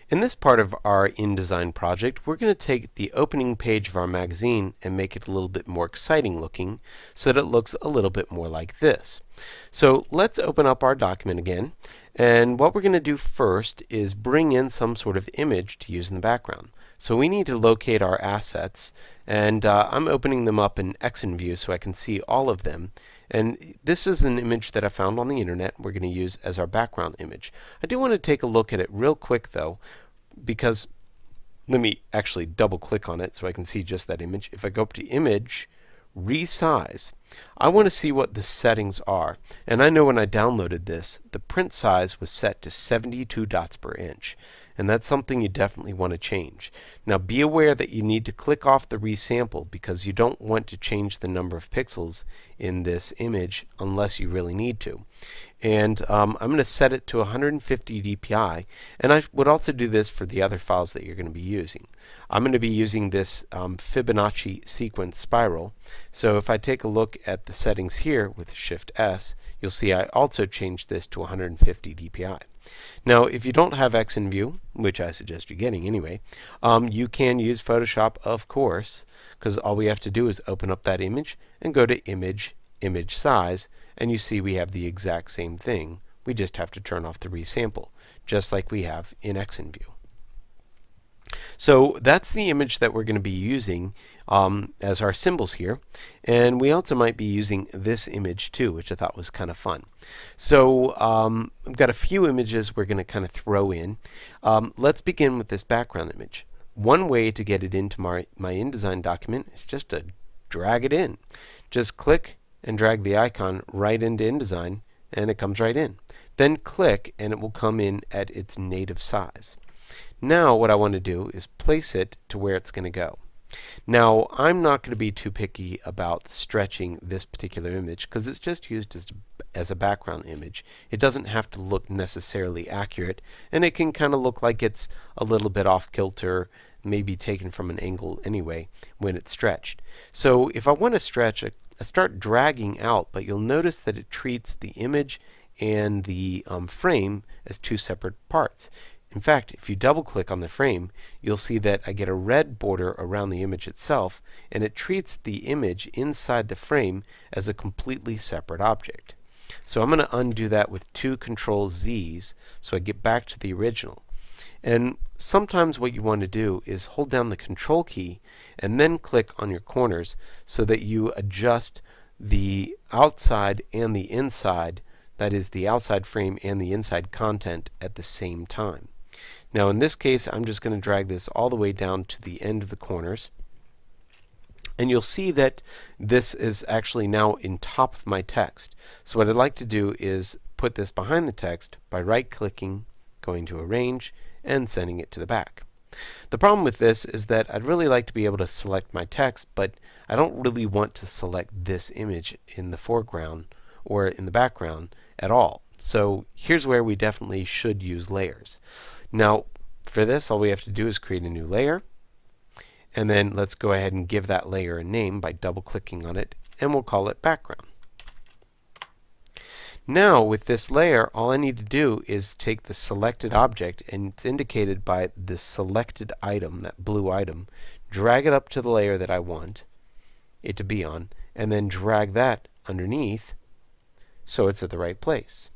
In this part of our InDesign project, we're going to take the opening page of our magazine and make it a little bit more exciting looking so that it looks a little bit more like this. So let's open up our document again, and what we're going to do first is bring in some sort of image to use in the background. So we need to locate our assets, and I'm opening them up in XView so I can see all of them. And this is an image that I found on the internet we're going to use as our background image. I do want to take a look at it real quick though, because let me actually double click on it so I can see just that image. If I go up to Image, Resize, I want to see what the settings are. And I know when I downloaded this, the print size was set to 72 dots per inch. And that's something you definitely want to change. Now be aware that you need to click off the resample because you don't want to change the number of pixels in this image unless you really need to. And I'm going to set it to 150 dpi, and I would also do this for the other files that you're going to be using. I'm going to be using this Fibonacci sequence spiral, so if I take a look at the settings here with Shift S, you'll see I also changed this to 150 dpi. Now if you don't have XView, which I suggest you getting anyway, you can use Photoshop, of course, because all we have to do is open up that image and go to Image, Image Size, and you see we have the exact same thing. We just have to turn off the resample, just like we have in XView. So that's the image that we're going to be using as our symbols here. And we also might be using this image too, which I thought was kind of fun. So I've got a few images we're going to kind of throw in. Let's begin with this background image. One way to get it into my InDesign document is just to drag it in. Just click and drag the icon right into InDesign and it comes right in. Then click and it will come in at its native size. Now what I want to do is place it to where it's going to go. Now I'm not going to be too picky about stretching this particular image because it's just used as a background image. It doesn't have to look necessarily accurate, and it can kind of look like it's a little bit off kilter, maybe taken from an angle anyway when it's stretched. So if I want to stretch, I start dragging out, but you'll notice that it treats the image and the frame as two separate parts. In fact, if you double click on the frame, you'll see that I get a red border around the image itself, and it treats the image inside the frame as a completely separate object. So I'm going to undo that with two Control Z's so I get back to the original. And sometimes what you want to do is hold down the Control key and then click on your corners so that you adjust the outside and the inside, that is the outside frame and the inside content at the same time. Now in this case I'm just going to drag this all the way down to the end of the corners, and you'll see that this is actually now in top of my text. So what I'd like to do is put this behind the text by right clicking, going to Arrange, and sending it to the back. The problem with this is that I'd really like to be able to select my text, but I don't really want to select this image in the foreground or in the background at all. So here's where we definitely should use layers. Now for this all we have to do is create a new layer, and then let's go ahead and give that layer a name by double clicking on it, and we'll call it background. Now with this layer all I need to do is take the selected object, and it's indicated by the selected item, that blue item, drag it up to the layer that I want it to be on, and then drag that underneath so it's at the right place.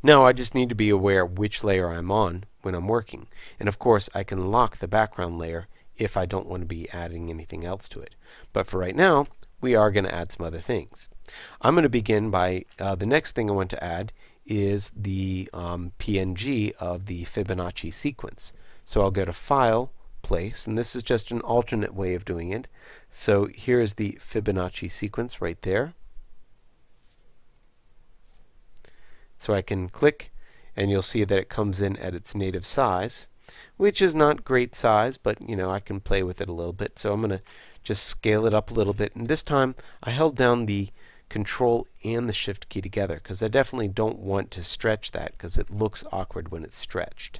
Now I just need to be aware which layer I'm on when I'm working, and of course I can lock the background layer if I don't want to be adding anything else to it. But for right now we are going to add some other things. I'm going to begin by the next thing I want to add is the PNG of the Fibonacci sequence. So I'll go to File, Place, and this is just an alternate way of doing it. So here is the Fibonacci sequence right there. So I can click and you'll see that it comes in at its native size, which is not great size, but I can play with it a little bit. So I'm going to just scale it up a little bit, and this time I held down the Control and the Shift key together because I definitely don't want to stretch that because it looks awkward when it's stretched.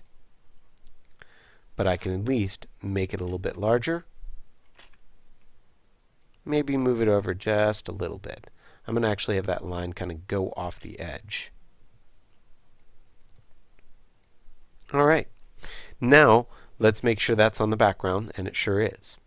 But I can at least make it a little bit larger, maybe move it over just a little bit. I'm going to actually have that line kind of go off the edge. All right. Now let's make sure that's on the background, and it sure is.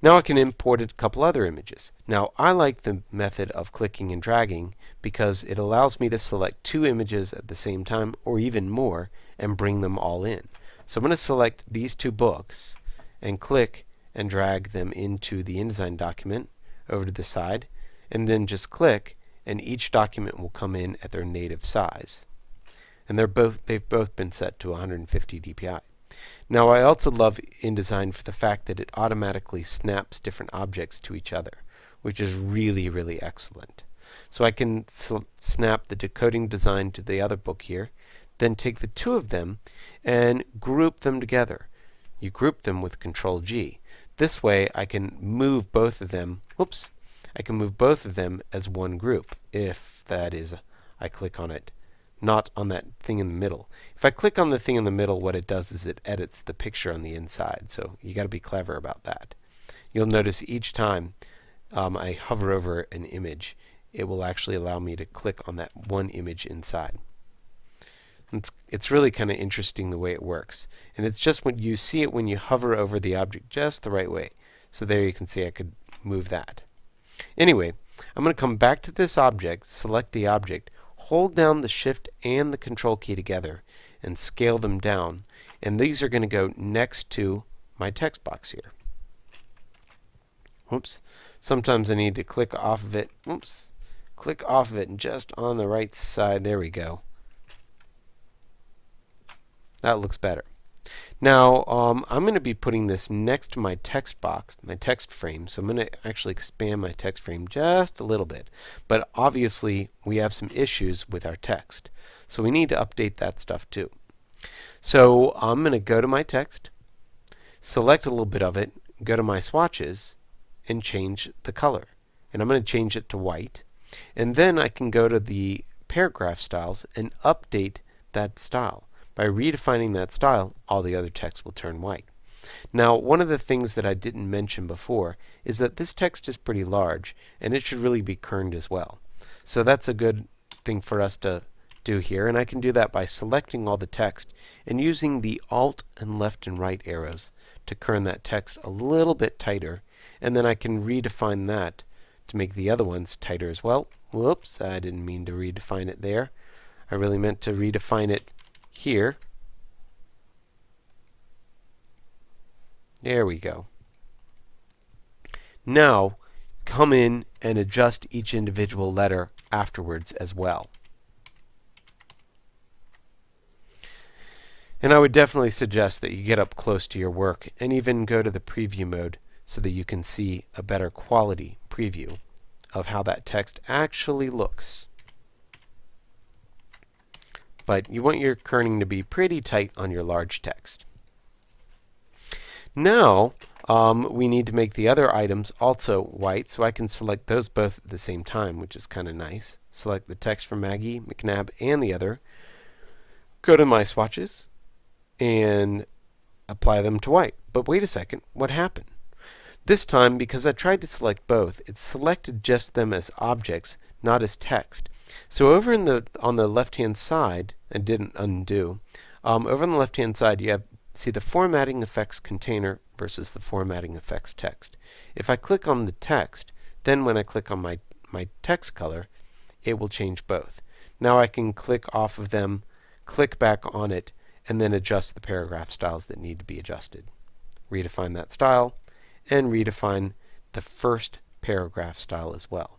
Now I can import a couple other images. Now I like the method of clicking and dragging because it allows me to select two images at the same time, or even more, and bring them all in. So I'm going to select these two books and click and drag them into the InDesign document over to the side, and then just click and each document will come in at their native size. And they've both been set to 150 dpi. Now I also love InDesign for the fact that it automatically snaps different objects to each other, which is really, really excellent. So I can snap the decoding design to the other book here, then take the two of them and group them together. You group them with Control G. This way I can move both of them, I can move both of them as one group, if that is, I click on it, not on that thing in the middle. If I click on the thing in the middle, what it does is it edits the picture on the inside, so you got to be clever about that. You'll notice each time I hover over an image, it will actually allow me to click on that one image inside. It's really kind of interesting the way it works, and it's just when you see it when you hover over the object just the right way. So there you can see I could move that. Anyway, I'm going to come back to this object, select the object, hold down the Shift and the Control key together, and scale them down. And these are going to go next to my text box here. Sometimes I need to click off of it. Click off of it and just on the right side. There we go. That looks better. Now I'm going to be putting this next to my text box, my text frame, so I'm going to actually expand my text frame just a little bit. But obviously we have some issues with our text, so we need to update that stuff too. So I'm going to go to my text, select a little bit of it, go to my swatches, and change the color. And I'm going to change it to white. And then I can go to the paragraph styles and update that style. By redefining that style, all the other text will turn white. Now, one of the things that I didn't mention before is that this text is pretty large, and it should really be kerned as well. So that's a good thing for us to do here, and I can do that by selecting all the text and using the Alt and left and right arrows to kern that text a little bit tighter, and then I can redefine that to make the other ones tighter as well. Whoops, I didn't mean to redefine it there. I really meant to redefine it here. There we go. Now come in and adjust each individual letter afterwards as well. And I would definitely suggest that you get up close to your work and even go to the preview mode so that you can see a better quality preview of how that text actually looks. But you want your kerning to be pretty tight on your large text. Now we need to make the other items also white, so I can select those both at the same time, which is kind of nice. Select the text for Maggie, McNabb, and the other. Go to my swatches and apply them to white. But wait a second, what happened? This time, because I tried to select both, it selected just them as objects, not as text. So over on the left-hand side, I didn't undo. Over on the left-hand side, you see the formatting effects container versus the formatting effects text. If I click on the text, then when I click on my text color, it will change both. Now I can click off of them, click back on it, and then adjust the paragraph styles that need to be adjusted. Redefine that style, and redefine the first paragraph style as well.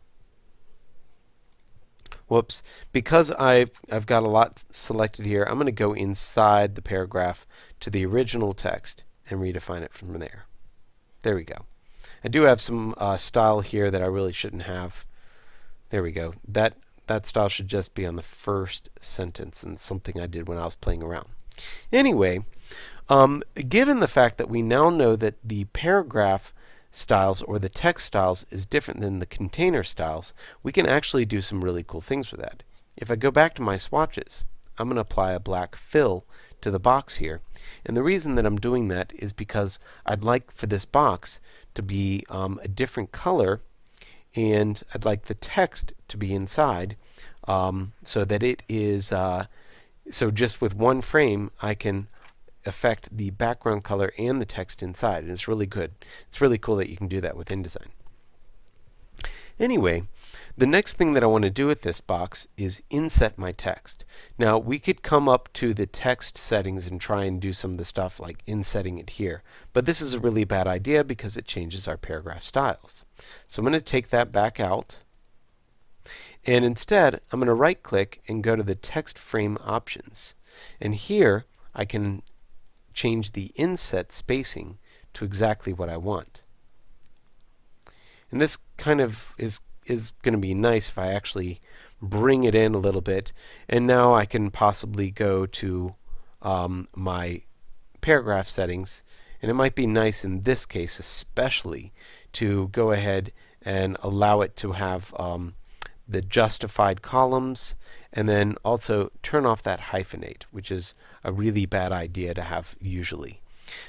Whoops, because I've got a lot selected here, I'm going to go inside the paragraph to the original text and redefine it from there. There we go. I do have some style here that I really shouldn't have. There we go. That style should just be on the first sentence, and something I did when I was playing around. Anyway, given the fact that we now know that the paragraph styles or the text styles is different than the container styles, we can actually do some really cool things with that. If I go back to my swatches, I'm going to apply a black fill to the box here. And the reason that I'm doing that is because I'd like for this box to be a different color, and I'd like the text to be inside so that it is So just with one frame, I can affect the background color and the text inside, and it's really good. It's really cool that you can do that with InDesign. Anyway, the next thing that I want to do with this box is inset my text. Now, we could come up to the text settings and try and do some of the stuff like insetting it here, but this is a really bad idea because it changes our paragraph styles. So I'm going to take that back out, and instead I'm going to right click and go to the text frame options, and here I can change the inset spacing to exactly what I want. And this kind of is going to be nice if I actually bring it in a little bit. And now I can possibly go to my paragraph settings. And it might be nice in this case especially to go ahead and allow it to have the justified columns, and then also turn off that hyphenate, which is a really bad idea to have usually.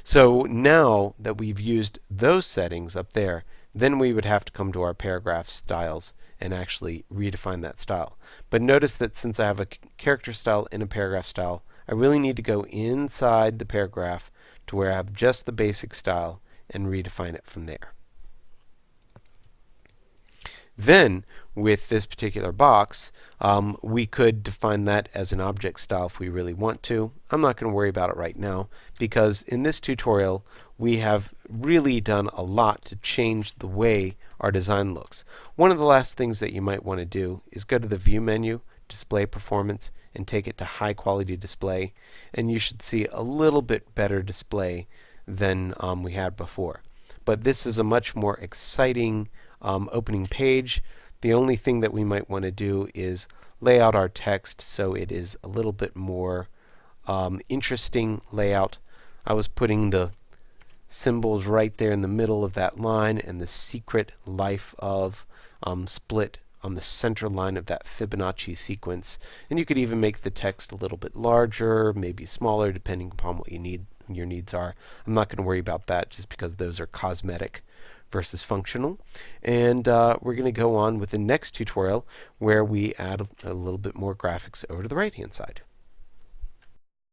So now that we've used those settings up there, then we would have to come to our paragraph styles and actually redefine that style. But notice that since I have a character style and a paragraph style, I really need to go inside the paragraph to where I have just the basic style and redefine it from there. Then, with this particular box, we could define that as an object style if we really want to. I'm not going to worry about it right now because in this tutorial we have really done a lot to change the way our design looks. One of the last things that you might want to do is go to the View menu, Display Performance, and take it to High Quality Display, and you should see a little bit better display than we had before. But this is a much more exciting opening page. The only thing that we might want to do is lay out our text so it is a little bit more interesting layout. I was putting the symbols right there in the middle of that line, and the secret life of split on the center line of that Fibonacci sequence. And you could even make the text a little bit larger, maybe smaller, depending upon what your needs are. I'm not going to worry about that just because those are cosmetic versus functional. And we're going to go on with the next tutorial where we add a little bit more graphics over to the right hand side.